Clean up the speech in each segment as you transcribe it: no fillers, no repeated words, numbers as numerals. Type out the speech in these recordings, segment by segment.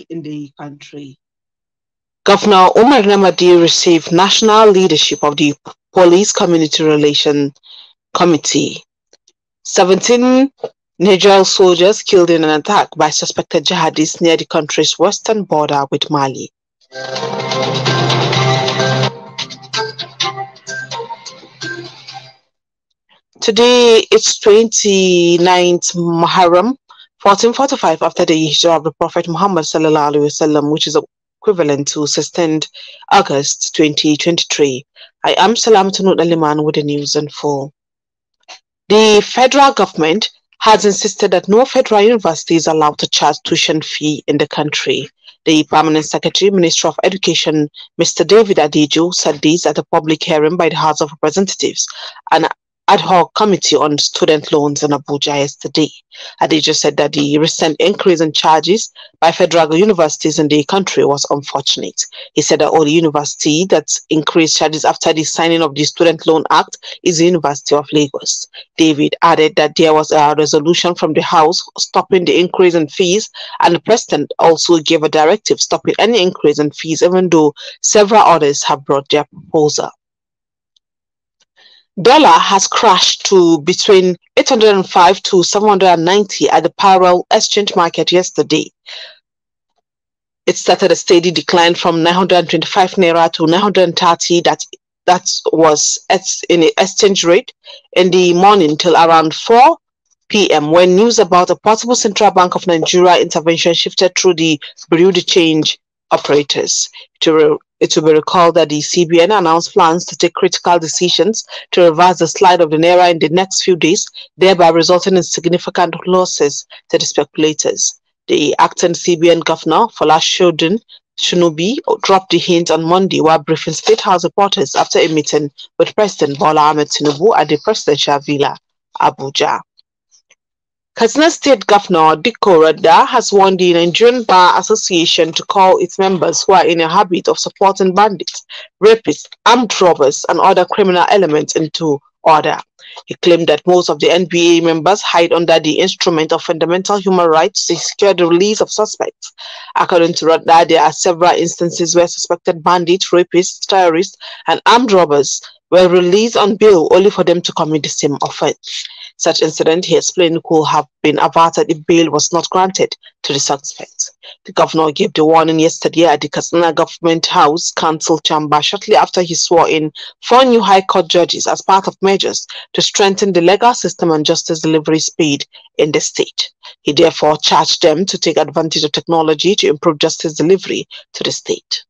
in the country. Governor Umar Namadi received national leadership of the Police Community Relation Committee. 17 Nigerian soldiers killed in an attack by suspected jihadists near the country's western border with Mali. Today, it's 29th Muharram, 1445 after the Hijrah of the Prophet Muhammad sallallahu alaihi wasallam, which is equivalent to 16th August 2023. I am Salamatu Nuhu Danliman with the news in full. The federal government has insisted that no federal university is allowed to charge tuition fee in the country. The Permanent Secretary, Minister of Education, Mr. David Hadejia, said this at a public hearing by the House of Representatives, an ad hoc committee on student loans in Abuja yesterday. Hadejia said that the recent increase in charges by federal universities in the country was unfortunate. He said that only university that increased charges after the signing of the Student Loan Act is the University of Lagos. David added that there was a resolution from the House stopping the increase in fees, and the President also gave a directive stopping any increase in fees, even though several others have brought their proposal. Dollar has crashed to between 805 to 790 at the parallel exchange market yesterday. It started a steady decline from 925 naira to 930. That was in the exchange rate in the morning till around 4 p.m. when news about a possible Central Bank of Nigeria intervention shifted through the bureau de change operators. It will be recalled that the CBN announced plans to take critical decisions to reverse the slide of the naira in the next few days, thereby resulting in significant losses to the speculators. The acting CBN governor, Folashodun Shunubi, dropped the hint on Monday while briefing State House reporters after a meeting with President Bola Ahmed Tinubu at the presidential villa, Abuja. Katsina State Governor Dikko Radda has warned the Nigerian Bar Association to call its members who are in a habit of supporting bandits, rapists, armed robbers, and other criminal elements into order. He claimed that most of the NBA members hide under the instrument of fundamental human rights to secure the release of suspects. According to Radda, there are several instances where suspected bandits, rapists, terrorists, and armed robbers were released on bail only for them to commit the same offense. Such incident, he explained, could have been averted if bail was not granted to the suspects. The governor gave the warning yesterday at the Katsina Government House Council chamber shortly after he swore in 4 new High Court judges as part of measures to strengthen the legal system and justice delivery speed in the state. He therefore charged them to take advantage of technology to improve justice delivery to the state.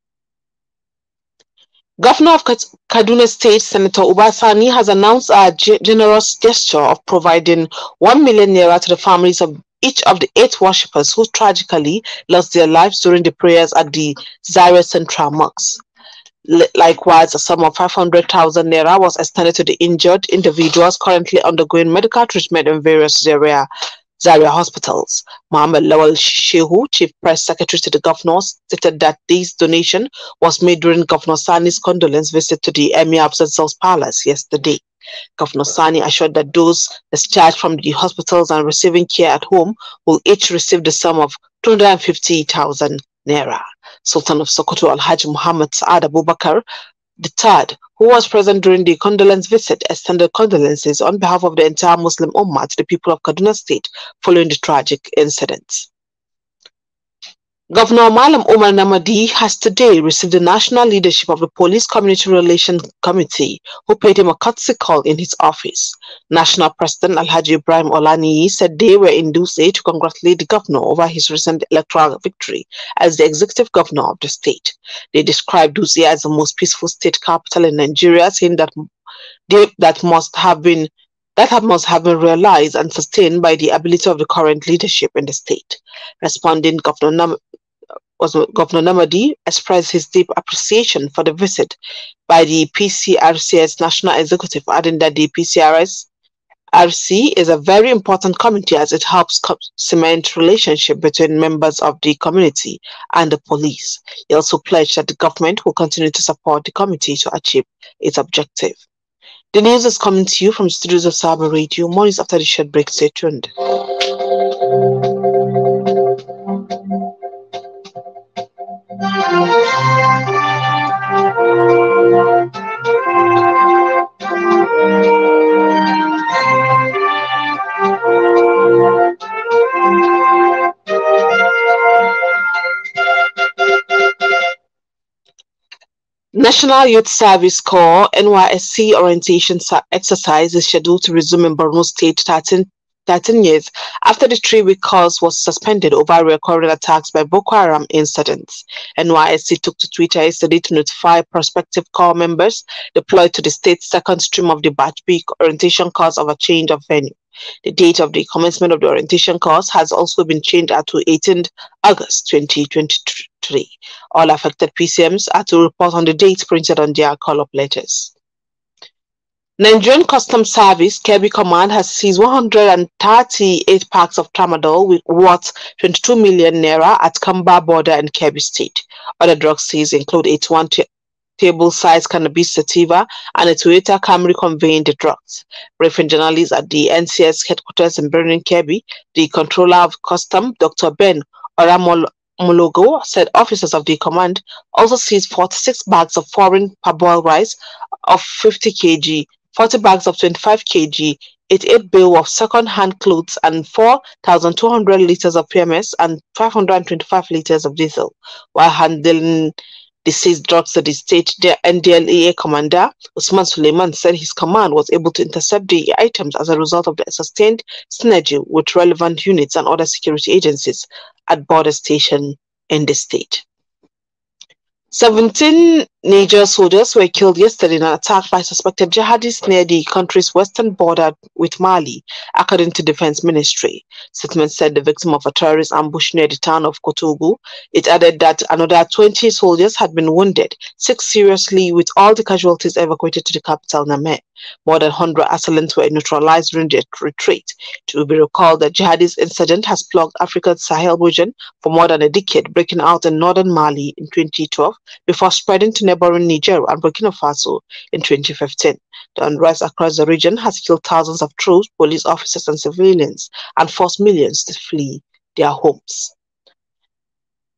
Governor of Kaduna State, Senator Ubasani, has announced a generous gesture of providing 1 million naira to the families of each of the 8 worshippers who tragically lost their lives during the prayers at the Zaria Central Mosque. Likewise, a sum of 500,000 naira was extended to the injured individuals currently undergoing medical treatment in various Zaria hospitals. Mohammed Lawal Shehu, Chief Press Secretary to the Governor, stated that this donation was made during Governor Sani's condolence visit to the Emir of Zazzal's palace yesterday. Governor Sani assured that those discharged from the hospitals and receiving care at home will each receive the sum of 250,000 naira. Sultan of Sokoto Alhaji Muhammad Saad Abubakar III, who was present during the condolence visit, extended condolences on behalf of the entire Muslim Ummah to the people of Kaduna State following the tragic incidents. Governor Malam Umar Namadi has today received the national leadership of the Police Community Relation Committee, who paid him a courtesy call in his office. National President Alhaji Ibrahim Olaniyi said they were in Dutse to congratulate the governor over his recent electoral victory as the executive governor of the state. They described Dutse as the most peaceful state capital in Nigeria, saying that must have been realized and sustained by the ability of the current leadership in the state. Responding, Governor Namadi expressed his deep appreciation for the visit by the PCRC's National Executive, adding that the PCRC is a very important committee as it helps cement relationship between members of the community and the police. He also pledged that the government will continue to support the committee to achieve its objective. The news is coming to you from the studios of Sawaba Radio. More news after the short break. Stay tuned. National Youth Service Corps (NYSC) orientation exercise is scheduled to resume in Borno State 13 years after the 3-week course was suspended over recurring attacks by Boko Haram incidents. NYSC took to Twitter yesterday to notify prospective corps members deployed to the state's second stream of the Batch B orientation course of a change of venue. The date of the commencement of the orientation course has also been changed to 18th August 2023. All affected PCMs are to report on the dates printed on their call-up letters. Nigerian Customs Service Kebbi Command has seized 138 packs of tramadol worth 22 million naira at Kamba border in Kebbi State. Other drugs seized include 81 table-sized cannabis sativa and a Toyota Camry conveying the drugs. Briefing journalists at the NCS headquarters in Birnin Kebbi, the Controller of Custom, Dr. Ben Oramologo, said officers of the command also seized 46 bags of foreign parboiled rice of 50 kg, 40 bags of 25 kg, 88 bale of second-hand clothes, and 4,200 liters of PMS and 525 liters of diesel. While handling the seized drugs to the state, the NDLEA commander, Usman Suleiman, said his command was able to intercept the items as a result of the sustained synergy with relevant units and other security agencies at border station in the state. 17 Niger soldiers were killed yesterday in an attack by suspected jihadists near the country's western border with Mali, according to Defense Ministry. Statement said the victim of a terrorist ambush near the town of Kotogu. It added that another 20 soldiers had been wounded, 6 seriously, with all the casualties evacuated to the capital, Niamey. More than 100 assailants were neutralized during their retreat. It will be recalled that jihadist incident has plagued Africa's Sahel region for more than a decade, breaking out in northern Mali in 2012 before spreading to neighboring Niger and Burkina Faso in 2015. The unrest across the region has killed thousands of troops, police officers, and civilians, and forced millions to flee their homes.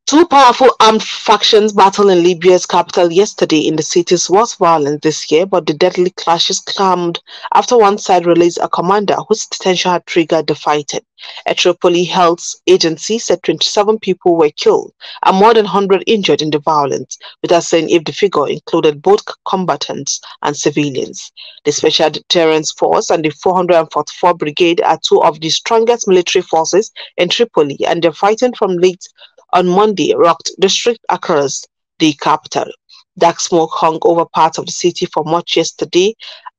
2 powerful armed factions battled in Libya's capital yesterday in the city's worst violence this year, but the deadly clashes calmed after one side released a commander whose detention had triggered the fighting. A Tripoli health agency said 27 people were killed and more than 100 injured in the violence, without saying if the figure included both combatants and civilians. The Special Deterrence Force and the 444 Brigade are 2 of the strongest military forces in Tripoli, and they're fighting from late on Monday rocked district across the capital. Dark smoke hung over parts of the city for much yesterday,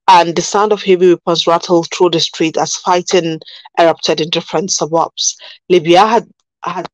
and the sound of heavy weapons rattled through the street as fighting erupted in different suburbs. Libya had